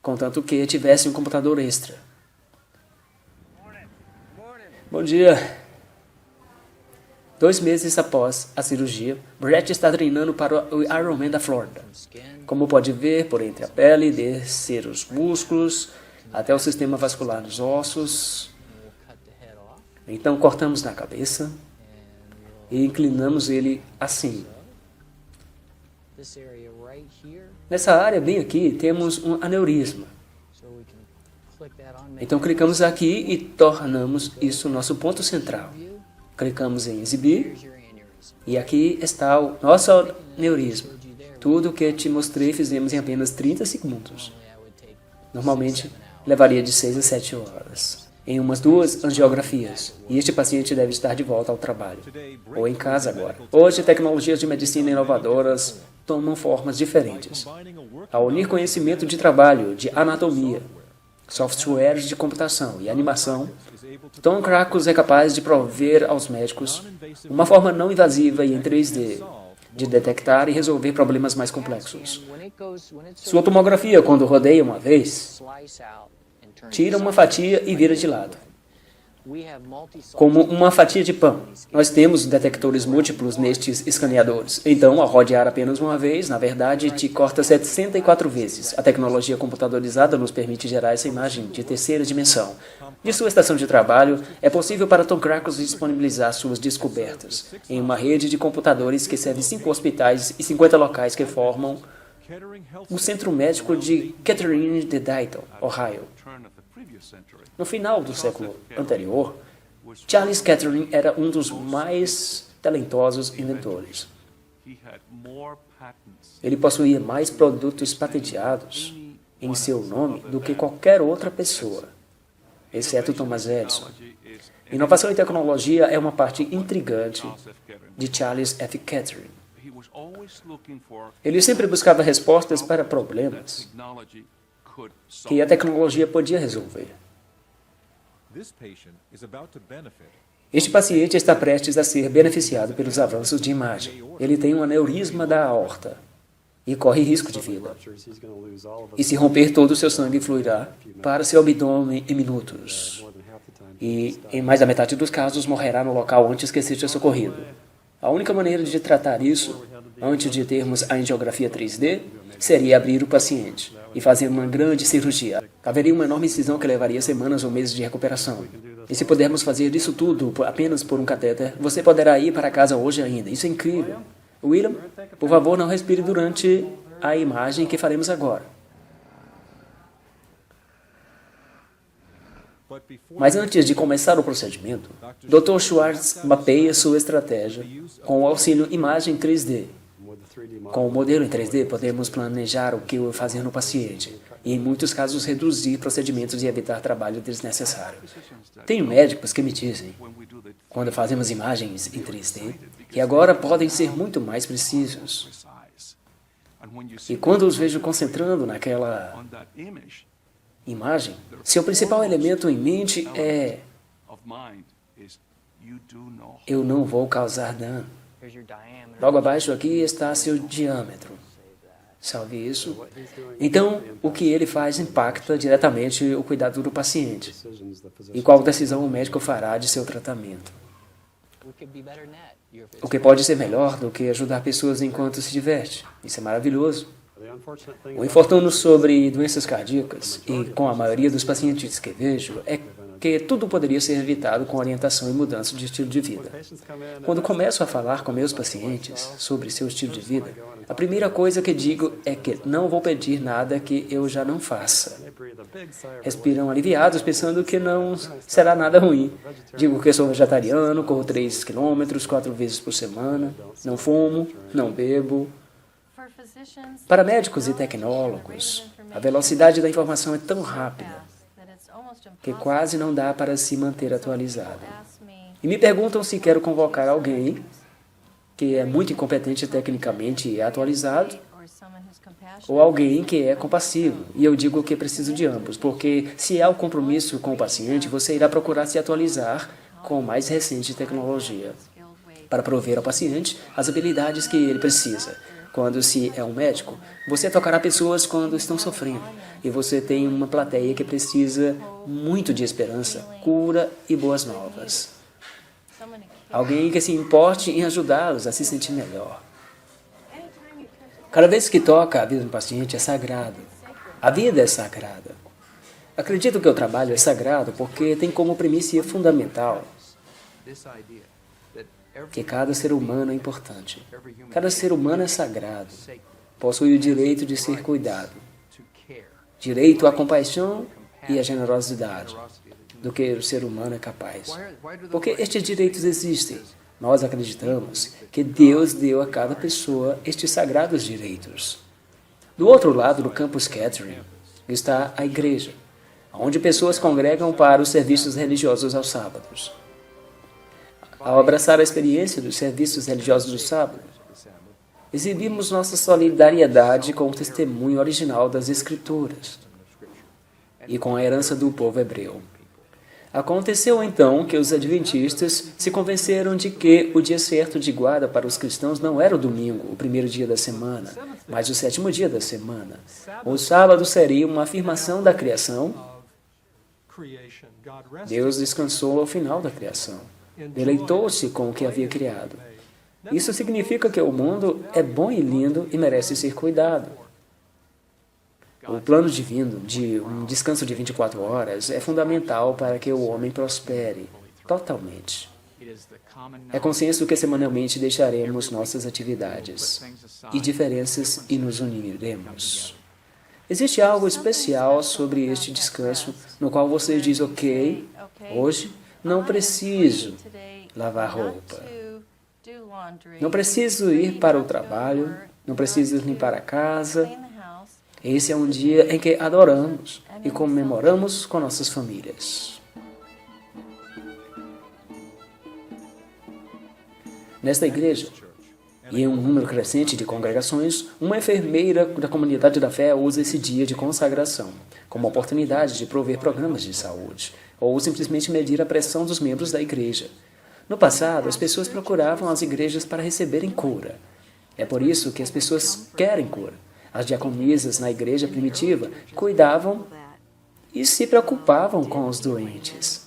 Speaker 1: contanto que tivesse um computador extra. Bom dia. 2 meses após a cirurgia, Brett está treinando para o Ironman da Flórida. Como pode ver, por entre a pele, descer os músculos, até o sistema vascular dos ossos. Então cortamos na cabeça e inclinamos ele assim. Nessa área bem aqui temos um aneurisma. Então clicamos aqui e tornamos isso nosso ponto central. Clicamos em exibir e aqui está o nosso aneurisma. Tudo o que te mostrei fizemos em apenas 30 segundos. Normalmente levaria de 6 a 7 horas. Em umas 2 angiografias. E este paciente deve estar de volta ao trabalho. Ou em casa agora. Hoje, tecnologias de medicina inovadoras tomam formas diferentes. Ao unir conhecimento de trabalho, de anatomia, softwares de computação e animação, Tom Krakos é capaz de prover aos médicos uma forma não invasiva e em 3D de detectar e resolver problemas mais complexos. Sua tomografia, quando rodeia uma vez, tira uma fatia e vira de lado. como uma fatia de pão. Nós temos detectores múltiplos nestes escaneadores. Então, ao rodear apenas uma vez, na verdade, te corta 64 vezes. A tecnologia computadorizada nos permite gerar essa imagem de terceira dimensão. De sua estação de trabalho, é possível para Tom Krakos disponibilizar suas descobertas em uma rede de computadores que serve 5 hospitais e 50 locais que formam o Centro Médico de Kettering de Dayton, Ohio. No final do século anterior, Charles Kettering era um dos mais talentosos inventores. Ele possuía mais produtos patenteados em seu nome do que qualquer outra pessoa, exceto Thomas Edison. Inovação e tecnologia é uma parte intrigante de Charles F. Kettering. Ele sempre buscava respostas para problemas que a tecnologia podia resolver. Este paciente está prestes a ser beneficiado pelos avanços de imagem. Ele tem um aneurisma da aorta e corre risco de vida. E se romper, todo o seu sangue fluirá para seu abdômen em minutos. E, em mais da metade dos casos, morrerá no local antes que seja socorrido. A única maneira de tratar isso, antes de termos a angiografia 3D, seria abrir o paciente e fazer uma grande cirurgia. Haveria uma enorme incisão que levaria semanas ou meses de recuperação. E se pudermos fazer isso tudo apenas por um catéter, você poderá ir para casa hoje ainda. Isso é incrível. William, por favor, não respire durante a imagem que faremos agora. Mas antes de começar o procedimento, Dr. Schwartz mapeia sua estratégia com o auxílio imagem 3D. Com o modelo em 3D, podemos planejar o que fazer no paciente e, em muitos casos, reduzir procedimentos e evitar trabalho desnecessário. Tenho médicos que me dizem, quando fazemos imagens em 3D, que agora podem ser muito mais precisos. E quando os vejo concentrando naquela imagem, seu principal elemento em mente é: eu não vou causar dano. Logo abaixo aqui está seu diâmetro. Salve isso. Então, o que ele faz impacta diretamente o cuidado do paciente. E qual decisão o médico fará de seu tratamento. O que pode ser melhor do que ajudar pessoas enquanto se diverte. Isso é maravilhoso. O infortúnio sobre doenças cardíacas, e com a maioria dos pacientes que vejo, é que tudo poderia ser evitado com orientação e mudança de estilo de vida. Quando começo a falar com meus pacientes sobre seu estilo de vida, a primeira coisa que digo é que não vou pedir nada que eu já não faça. Respiram aliviados, pensando que não será nada ruim. Digo que sou vegetariano, corro 3 quilômetros 4 vezes por semana, não fumo, não bebo. Para médicos e tecnólogos, a velocidade da informação é tão rápida que quase não dá para se manter atualizado. E me perguntam se quero convocar alguém que é muito incompetente tecnicamente e atualizado, ou alguém que é compassivo. E eu digo que preciso de ambos, porque se há o compromisso com o paciente, você irá procurar se atualizar com a mais recente tecnologia para prover ao paciente as habilidades que ele precisa. Quando se é um médico, você tocará pessoas quando estão sofrendo. E você tem uma plateia que precisa muito de esperança, cura e boas novas. Alguém que se importe em ajudá-los a se sentir melhor. Cada vez que toca a vida do paciente é sagrado. A vida é sagrada. Acredito que o trabalho é sagrado porque tem como premissa fundamental que cada ser humano é importante. Cada ser humano é sagrado. Possui o direito de ser cuidado. Direito à compaixão e à generosidade do que o ser humano é capaz. Porque estes direitos existem. Nós acreditamos que Deus deu a cada pessoa estes sagrados direitos. Do outro lado do campus Kettering está a igreja, onde pessoas congregam para os serviços religiosos aos sábados. Ao abraçar a experiência dos serviços religiosos do sábado, exibimos nossa solidariedade com o testemunho original das Escrituras e com a herança do povo hebreu. Aconteceu então que os adventistas se convenceram de que o dia certo de guarda para os cristãos não era o domingo, o primeiro dia da semana, mas o 7º dia da semana. O sábado seria uma afirmação da criação Deus descansou ao final da criação. Deleitou-se com o que havia criado. Isso significa que o mundo é bom e lindo e merece ser cuidado. O plano divino de um descanso de 24 horas é fundamental para que o homem prospere totalmente. É consenso que semanalmente deixaremos nossas atividades e diferenças e nos uniremos. Existe algo especial sobre este descanso no qual você diz, ok, hoje não preciso lavar roupa. Não preciso ir para o trabalho, não preciso limpar a casa. Esse é um dia em que adoramos e comemoramos com nossas famílias. Nesta igreja, e em um número crescente de congregações, uma enfermeira da comunidade da fé usa esse dia de consagração como oportunidade de prover programas de saúde, ou simplesmente medir a pressão dos membros da igreja. No passado, as pessoas procuravam as igrejas para receberem cura. É por isso que as pessoas querem cura. As diaconisas na igreja primitiva cuidavam e se preocupavam com os doentes.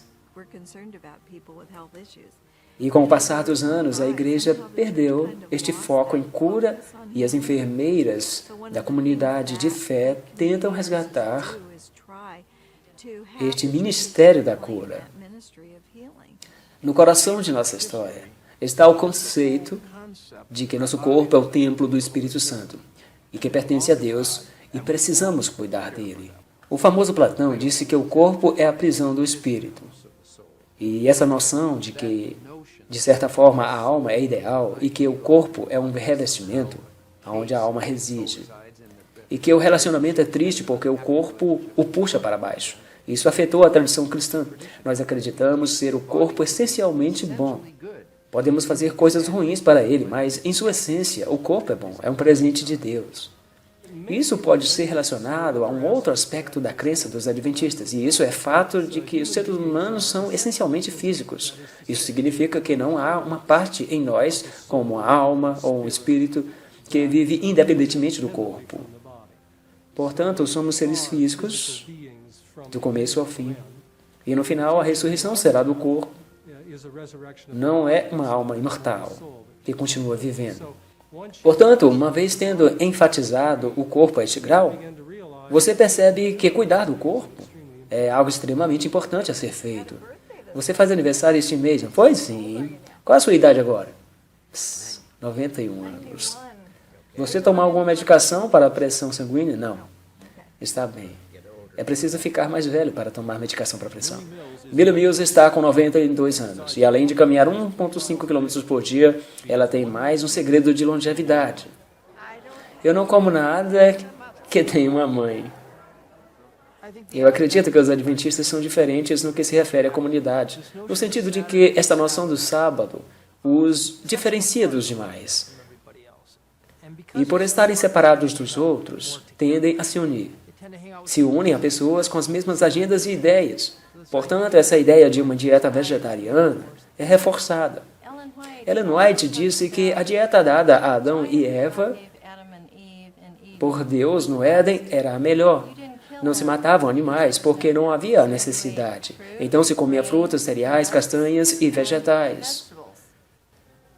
Speaker 1: E com o passar dos anos, a igreja perdeu este foco em cura e as enfermeiras da comunidade de fé tentam resgatar este ministério da cura. No coração de nossa história está o conceito de que nosso corpo é o templo do Espírito Santo e que pertence a Deus e precisamos cuidar dele. O famoso Platão disse que o corpo é a prisão do espírito. E essa noção de que, de certa forma, a alma é ideal e que o corpo é um revestimento onde a alma reside. E que o relacionamento é triste porque o corpo o puxa para baixo. Isso afetou a tradição cristã. Nós acreditamos ser o corpo essencialmente bom. Podemos fazer coisas ruins para ele, mas, em sua essência, o corpo é bom, é um presente de Deus. Isso pode ser relacionado a um outro aspecto da crença dos adventistas, e isso é fato de que os seres humanos são essencialmente físicos. Isso significa que não há uma parte em nós, como uma alma ou um espírito, que vive independentemente do corpo. Portanto, somos seres físicos, do começo ao fim. E no final, a ressurreição será do corpo. Não é uma alma imortal que continua vivendo. Portanto, uma vez tendo enfatizado o corpo a este grau, você percebe que cuidar do corpo é algo extremamente importante a ser feito. Você faz aniversário este mês, não foi? Sim. Qual a sua idade agora? 91 anos. Você tomar alguma medicação para a pressão sanguínea? Não. Está bem. É preciso ficar mais velho para tomar medicação para pressão. Millie Mills está com 92 anos e, além de caminhar 1,5 km por dia, ela tem mais um segredo de longevidade. Eu não como nada que tenha uma mãe. Eu acredito que os adventistas são diferentes no que se refere à comunidade, no sentido de que esta noção do sábado os diferencia dos demais. E por estarem separados dos outros, tendem a se unir. Se unem a pessoas com as mesmas agendas e ideias. Portanto, essa ideia de uma dieta vegetariana é reforçada. Ellen White disse que a dieta dada a Adão e Eva por Deus no Éden era a melhor. Não se matavam animais porque não havia necessidade. Então se comia frutas, cereais, castanhas e vegetais.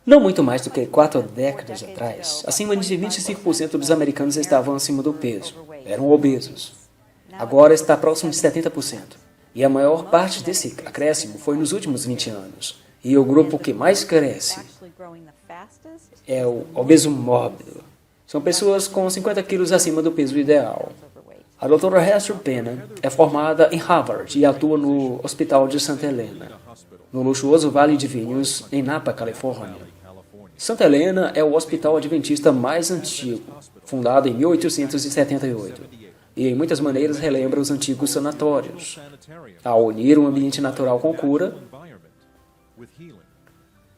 Speaker 1: Não muito mais do que 4 décadas atrás, acima de 25% dos americanos estavam acima do peso. Eram obesos. Agora está próximo de 70%. E a maior parte desse acréscimo foi nos últimos 20 anos. E o grupo que mais cresce é o obeso mórbido. São pessoas com 50 quilos acima do peso ideal. A doutora Hester Penna é formada em Harvard e atua no Hospital de Santa Helena, no luxuoso Vale de Vinhos, em Napa, Califórnia. Santa Helena é o hospital adventista mais antigo, fundado em 1878, e em muitas maneiras relembra os antigos sanatórios. Ao unir um ambiente natural com cura,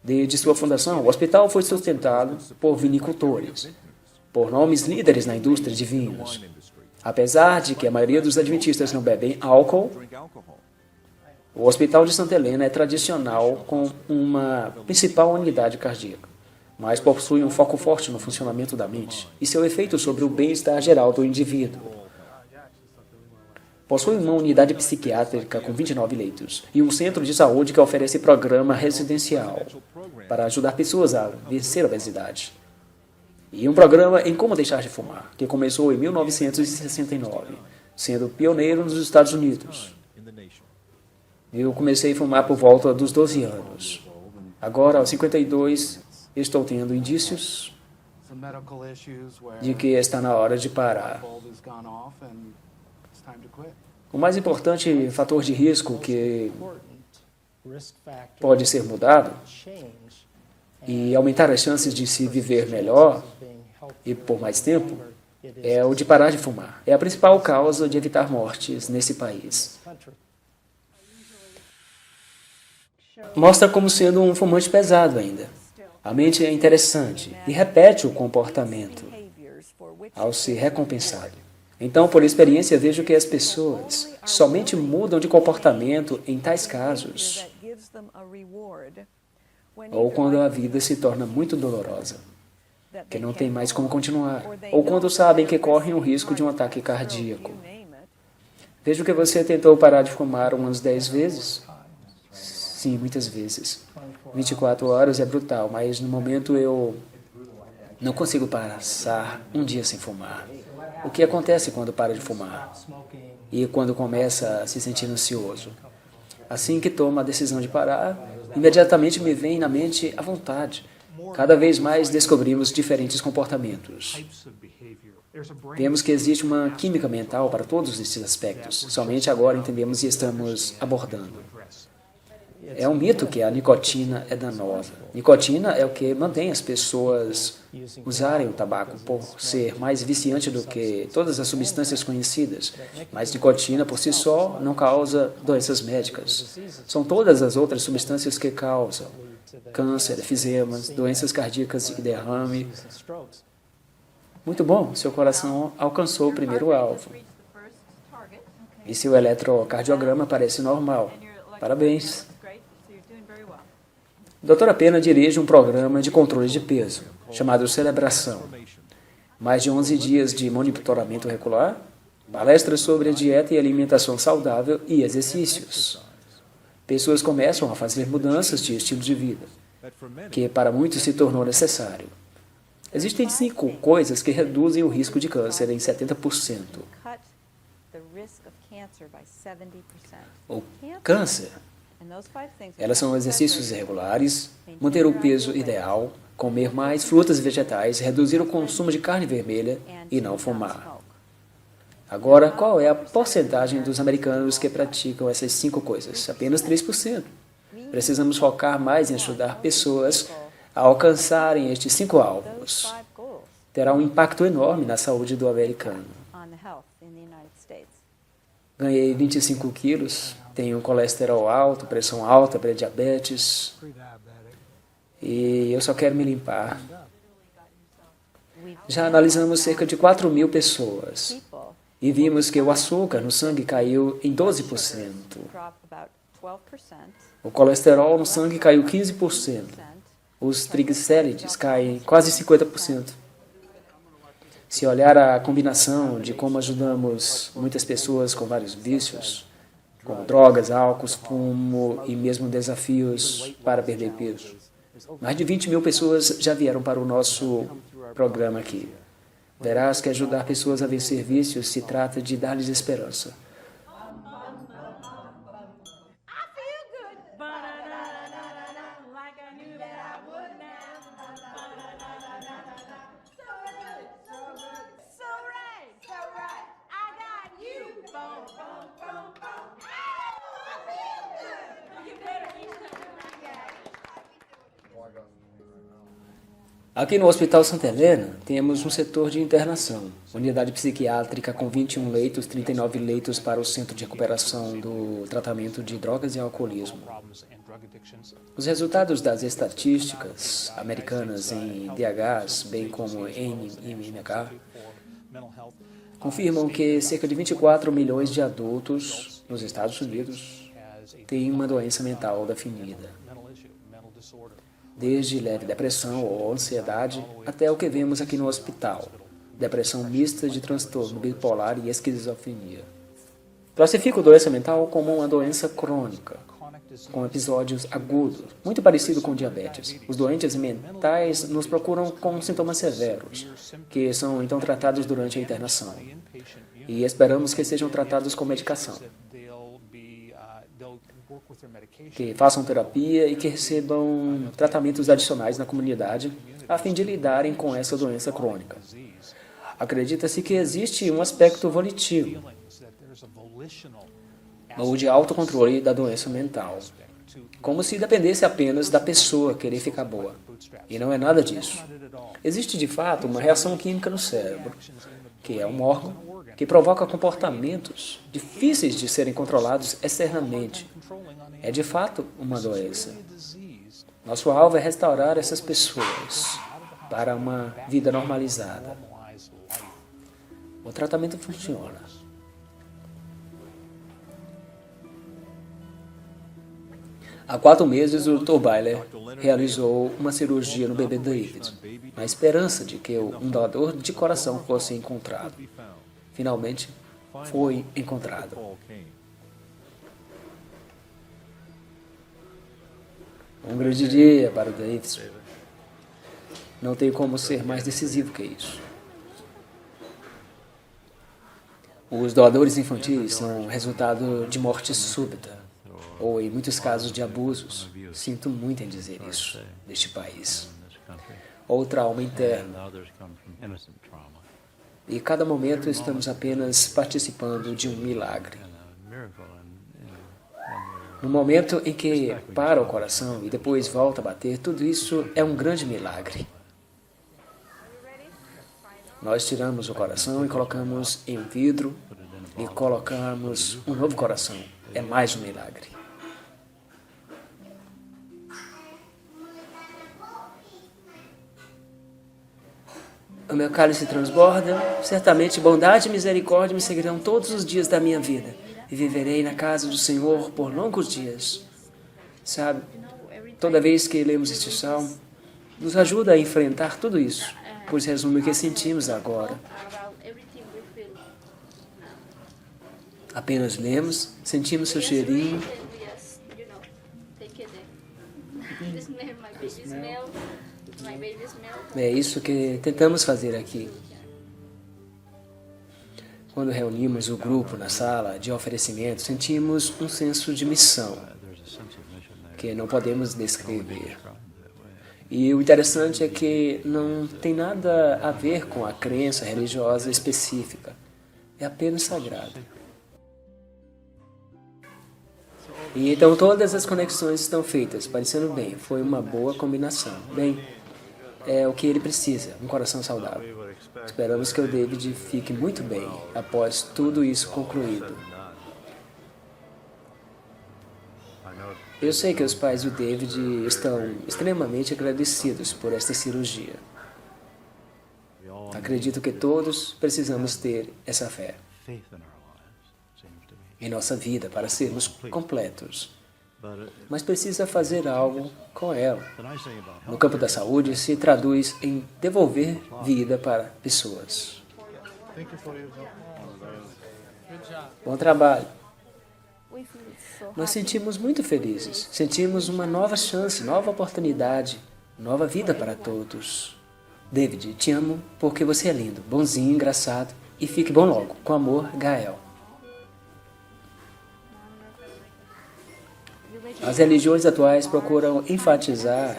Speaker 1: desde sua fundação, o hospital foi sustentado por vinicultores, por nomes líderes na indústria de vinhos. Apesar de que a maioria dos adventistas não bebem álcool, o Hospital de Santa Helena é tradicional com uma principal unidade cardíaca, mas possui um foco forte no funcionamento da mente e seu efeito sobre o bem-estar geral do indivíduo. Possui uma unidade psiquiátrica com 29 leitos e um centro de saúde que oferece programa residencial para ajudar pessoas a vencer a obesidade. E um programa em como deixar de fumar, que começou em 1969, sendo pioneiro nos Estados Unidos. Eu comecei a fumar por volta dos 12 anos. Agora, aos 52, estou tendo indícios de que está na hora de parar. O mais importante fator de risco que pode ser mudado e aumentar as chances de se viver melhor e por mais tempo é o de parar de fumar. É a principal causa de evitar mortes nesse país. Mostra como sendo um fumante pesado ainda. A mente é interessante e repete o comportamento ao ser recompensado. Então, por experiência, vejo que as pessoas somente mudam de comportamento em tais casos ou quando a vida se torna muito dolorosa, que não tem mais como continuar, ou quando sabem que correm o risco de um ataque cardíaco. Vejo que você tentou parar de fumar umas 10 vezes. Sim, muitas vezes. 24 horas é brutal, mas no momento eu não consigo passar um dia sem fumar. O que acontece quando para de fumar? E quando começa a se sentir ansioso? Assim que toma a decisão de parar, imediatamente me vem na mente a vontade. Cada vez mais descobrimos diferentes comportamentos. Vemos que existe uma química mental para todos esses aspectos. Somente agora entendemos e estamos abordando. É um mito que a nicotina é danosa. Nicotina é o que mantém as pessoas usarem o tabaco por ser mais viciante do que todas as substâncias conhecidas. Mas nicotina por si só não causa doenças médicas. São todas as outras substâncias que causam câncer, efezemas, doenças cardíacas e derrame. Muito bom, seu coração alcançou o primeiro alvo. E seu eletrocardiograma parece normal. Parabéns. Doutora Pena dirige um programa de controle de peso, chamado Celebração. Mais de 11 dias de monitoramento regular, palestras sobre a dieta e alimentação saudável e exercícios. Pessoas começam a fazer mudanças de estilo de vida, que para muitos se tornou necessário. Existem 5 coisas que reduzem o risco de câncer em 70%. O câncer. Elas são exercícios regulares, manter o peso ideal, comer mais frutas e vegetais, reduzir o consumo de carne vermelha e não fumar. Agora, qual é a porcentagem dos americanos que praticam essas 5 coisas? Apenas 3%. Precisamos focar mais em ajudar pessoas a alcançarem estes 5 alvos. Terá um impacto enorme na saúde do americano. Ganhei 25 quilos, tenho colesterol alto, pressão alta, pré-diabetes, e eu só quero me limpar. Já analisamos cerca de 4.000 pessoas e vimos que o açúcar no sangue caiu em 12%. O colesterol no sangue caiu 15%. Os triglicérides caem quase 50%. Se olhar a combinação de como ajudamos muitas pessoas com vários vícios, como drogas, álcool, fumo e mesmo desafios para perder peso. Mais de 20.000 pessoas já vieram para o nosso programa aqui. Verás que ajudar pessoas a vencer vícios se trata de dar-lhes esperança. Aqui no Hospital Santa Helena, temos um setor de internação, unidade psiquiátrica com 21 leitos, 39 leitos para o Centro de Recuperação do Tratamento de Drogas e Alcoolismo. Os resultados das estatísticas americanas em DHs, bem como em NMH, confirmam que cerca de 24 milhões de adultos nos Estados Unidos têm uma doença mental definida. Desde leve depressão ou ansiedade até o que vemos aqui no hospital, depressão mista de transtorno bipolar e esquizofrenia. Classifico doença mental como uma doença crônica, com episódios agudos, muito parecido com diabetes. Os doentes mentais nos procuram com sintomas severos, que são então tratados durante a internação. E esperamos que sejam tratados com medicação, que façam terapia e que recebam tratamentos adicionais na comunidade a fim de lidarem com essa doença crônica. Acredita-se que existe um aspecto volitivo, ou de autocontrole da doença mental, como se dependesse apenas da pessoa querer ficar boa. E não é nada disso. Existe, de fato, uma reação química no cérebro, que é um órgão que provoca comportamentos difíceis de serem controlados externamente. É, de fato, uma doença. Nosso alvo é restaurar essas pessoas para uma vida normalizada. O tratamento funciona. Há 4 meses, o Dr. Byler realizou uma cirurgia no bebê David, na esperança de que um doador de coração fosse encontrado. Finalmente, foi encontrado. Um grande dia para o David. Não tem como ser mais decisivo que isso. Os doadores infantis são resultado de morte súbita, ou em muitos casos de abusos, sinto muito em dizer isso, deste país, ou trauma interno. E cada momento estamos apenas participando de um milagre. No momento em que para o coração e depois volta a bater, tudo isso é um grande milagre. Nós tiramos o coração e colocamos em um vidro e colocamos um novo coração. É mais um milagre. O meu cálice transborda, certamente bondade e misericórdia me seguirão todos os dias da minha vida, e viverei na casa do Senhor por longos dias. Sabe, toda vez que lemos este salmo, nos ajuda a enfrentar tudo isso, pois resume o que sentimos agora. Apenas lemos, sentimos seu cheirinho. É isso que tentamos fazer aqui. Quando reunimos o grupo na sala de oferecimento, sentimos um senso de missão que não podemos descrever. E o interessante é que não tem nada a ver com a crença religiosa específica. É apenas sagrado. E então todas as conexões estão feitas, parecendo bem. Foi uma boa combinação. Bem, é o que ele precisa, um coração saudável. Esperamos que o David fique muito bem após tudo isso concluído. Eu sei que os pais do David estão extremamente agradecidos por esta cirurgia. Acredito que todos precisamos ter essa fé em nossa vida para sermos completos. Mas precisa fazer algo com ela. No campo da saúde, se traduz em devolver vida para pessoas. Bom trabalho. Nós sentimos muito felizes. Sentimos uma nova chance, nova oportunidade, nova vida para todos. David, te amo porque você é lindo, bonzinho, engraçado e fique bom logo. Com amor, Gael. As religiões atuais procuram enfatizar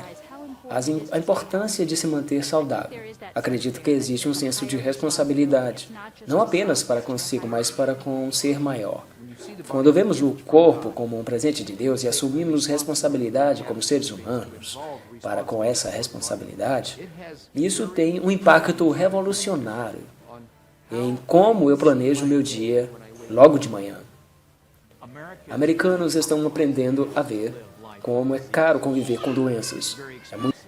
Speaker 1: a importância de se manter saudável. Acredito que existe um senso de responsabilidade, não apenas para consigo, mas para com um ser maior. Quando vemos o corpo como um presente de Deus e assumimos responsabilidade como seres humanos para com essa responsabilidade, isso tem um impacto revolucionário em como eu planejo o meu dia logo de manhã. Americanos estão aprendendo a ver como é caro conviver com doenças.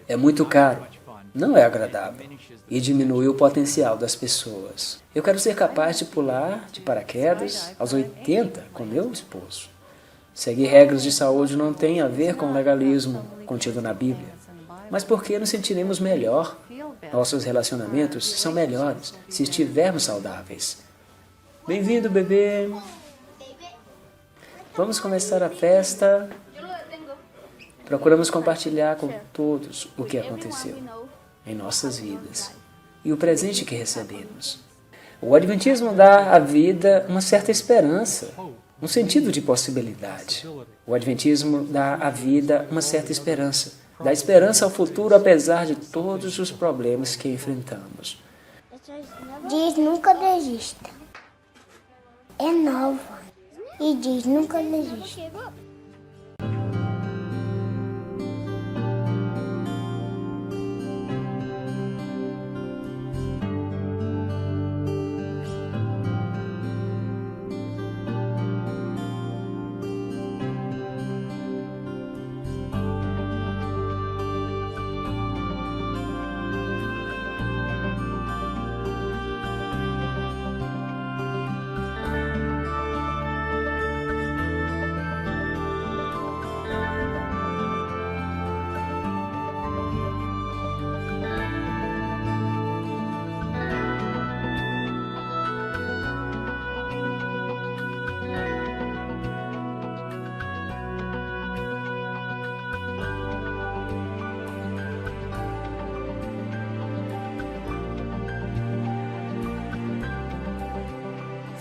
Speaker 1: É muito caro, não é agradável e diminui o potencial das pessoas. Eu quero ser capaz de pular de paraquedas aos 80 com meu esposo. Seguir regras de saúde não tem a ver com legalismo contido na Bíblia, mas porque nos sentiremos melhor. Nossos relacionamentos são melhores se estivermos saudáveis. Bem-vindo, bebê! Vamos começar a festa. Procuramos compartilhar com todos o que aconteceu em nossas vidas e o presente que recebemos. O Adventismo dá à vida uma certa esperança, um sentido de possibilidade. O Adventismo dá à vida uma certa esperança, dá esperança ao futuro apesar de todos os problemas que enfrentamos.
Speaker 6: Diz nunca desista. É nova e diz nunca desista.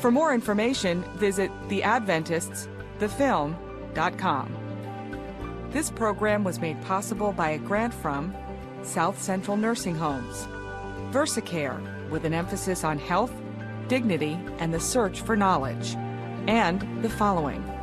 Speaker 7: For more information, visit theadventiststhefilm.com. This program was made possible by a grant from South Central Nursing Homes, VersaCare, with an emphasis on health, dignity, and the search for knowledge, and the following.